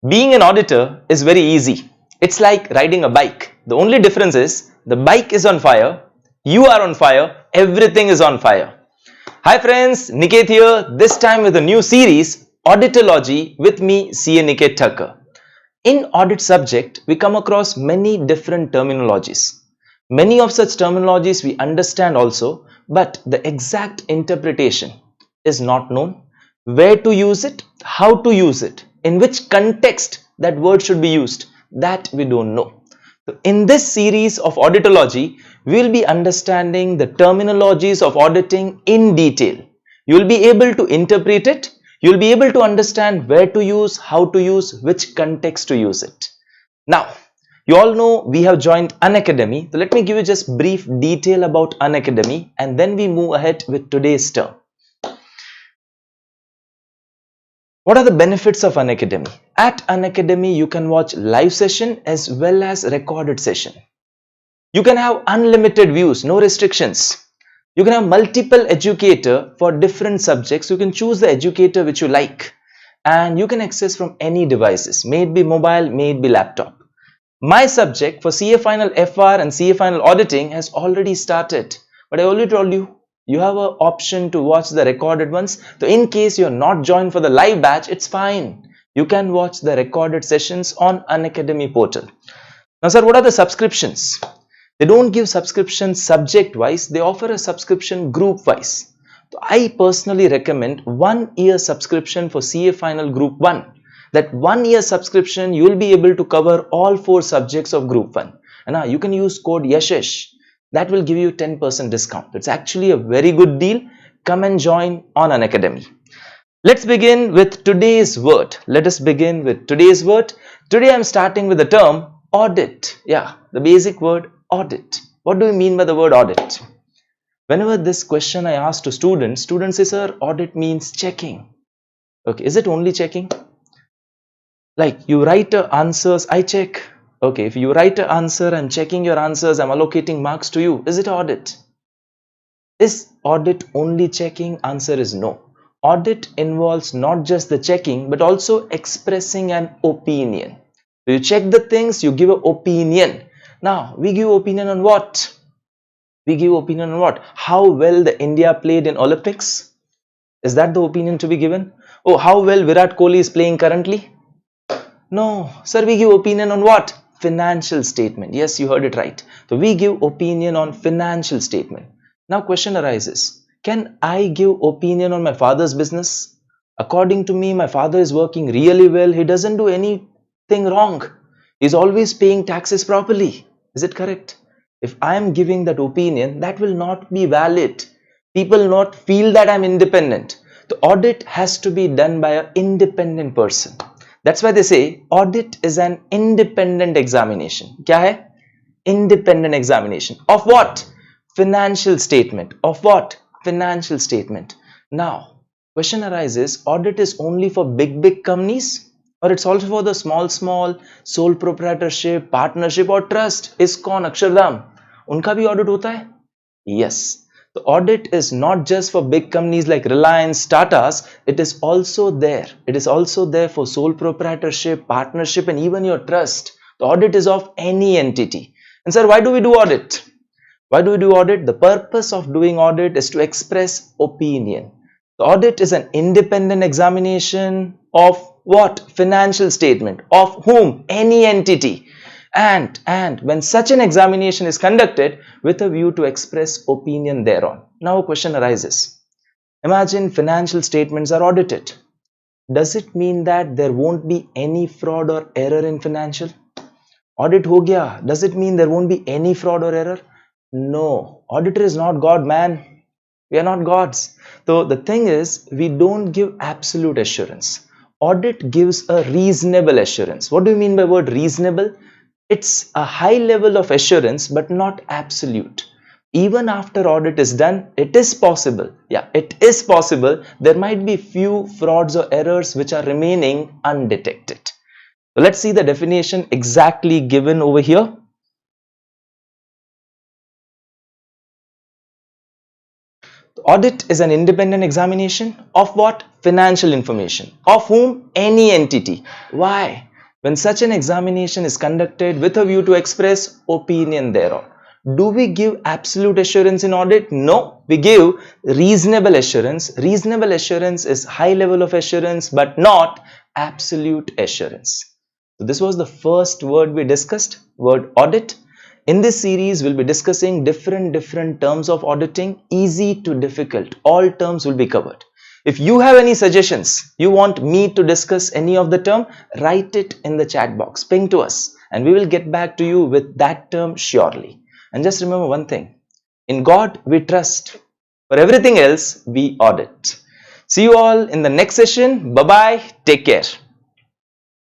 Being an auditor is very easy. It's like riding a bike. The only difference is the bike is on fire, you are on fire, everything is on fire. Hi friends, Niket here, this time with a new series, Auditology, with me, CA Niket Thacker. In audit subject, we come across many different terminologies. Many of such terminologies we understand also, but the exact interpretation is not known. Where to use it, how to use it, in which context that word should be used, that we don't know. So in this series of Auditology, we will be understanding the terminologies of auditing in detail. You will be able to interpret it. You will be able to understand where to use, how to use, which context to use it. Now, you all know we have joined Unacademy. So let me give you just brief detail about Unacademy and then we move ahead with today's term. What are the benefits of Unacademy? At Unacademy, you can watch live session as well as recorded session. You can have unlimited views, no restrictions. You can have multiple educator for different subjects. You can choose the educator which you like and you can access from any devices, may it be mobile, may it be laptop. My subject for CA Final FR and CA Final Auditing has already started, but I already told you, you have an option to watch the recorded ones. So in case you're not joined for the live batch, it's fine. You can watch the recorded sessions on Unacademy portal. Now sir, what are the subscriptions? They don't give subscription subject wise, they offer a subscription group wise. So I personally recommend 1 year subscription for CA Final Group 1. That 1 year subscription, you will be able to cover all 4 subjects of Group 1. And now you can use code YASHISH. That will give you 10% discount. It's actually a very good deal. Come and join on Unacademy. Let's begin with today's word. Let us begin with today's word. Today I'm starting with the term audit. Yeah, the basic word audit. What do we mean by the word audit? Whenever this question I ask to students say, sir, audit means checking. Okay, is it only checking? Like you write answers, I check. Okay, if you write an answer, I'm checking your answers, I'm allocating marks to you. Is it audit? Is audit only checking? Answer is no. Audit involves not just the checking, but also expressing an opinion. So you check the things, you give an opinion. Now, we give opinion on what? We give opinion on what? How well the India played in Olympics? Is that the opinion to be given? Oh, how well Virat Kohli is playing currently? No, sir, we give opinion on what? Financial statement. Yes, you heard it right. So we give opinion on financial statement. Now question arises, can I give opinion on my father's business? According to me, my father is working really well. He doesn't do anything wrong. He's always paying taxes properly. Is it correct? If I am giving that opinion, that will not be valid. People will not feel that I'm independent. The audit has to be done by an independent person. That's why they say audit is an independent examination. Kya hai? Independent examination. Of what? Financial statement. Of what? Financial statement. Now, question arises, audit is only for big companies or it's also for the small sole proprietorship, partnership or trust? ISKCON, Akshardham. Unka bhi audit hota hai? Yes. The audit is not just for big companies like Reliance, Tata's, it is also there. It is also there for sole proprietorship, partnership and even your trust. The audit is of any entity. And sir, why do we do audit? Why do we do audit? The purpose of doing audit is to express opinion. The audit is an independent examination of what? Financial statement. Of whom? Any entity. And when such an examination is conducted with a view to express opinion thereon. Now a question arises. Imagine financial statements are audited. Does it mean that there won't be any fraud or error in financial? Audit ho gaya. Does it mean there won't be any fraud or error? No. Auditor is not God, man. We are not gods. So the thing is, we don't give absolute assurance. Audit gives a reasonable assurance. What do you mean by word reasonable? It's a high level of assurance, but not absolute. Even after audit is done, it is possible. Yeah, it is possible. There might be few frauds or errors which are remaining undetected. So let's see the definition exactly given over here. The audit is an independent examination of what? Financial information. Of whom? Any entity. Why? When such an examination is conducted with a view to express opinion thereon. Do we give absolute assurance in audit? No, we give reasonable assurance. Reasonable assurance is high level of assurance but not absolute assurance. So this was the first word we discussed, word audit. In this series, we'll be discussing different terms of auditing, easy to difficult. All terms will be covered. If you have any suggestions, you want me to discuss any of the term, write it in the chat box, ping to us, and we will get back to you with that term surely. And just remember one thing, in God we trust. For everything else, we audit. See you all in the next session. Bye bye. Take care.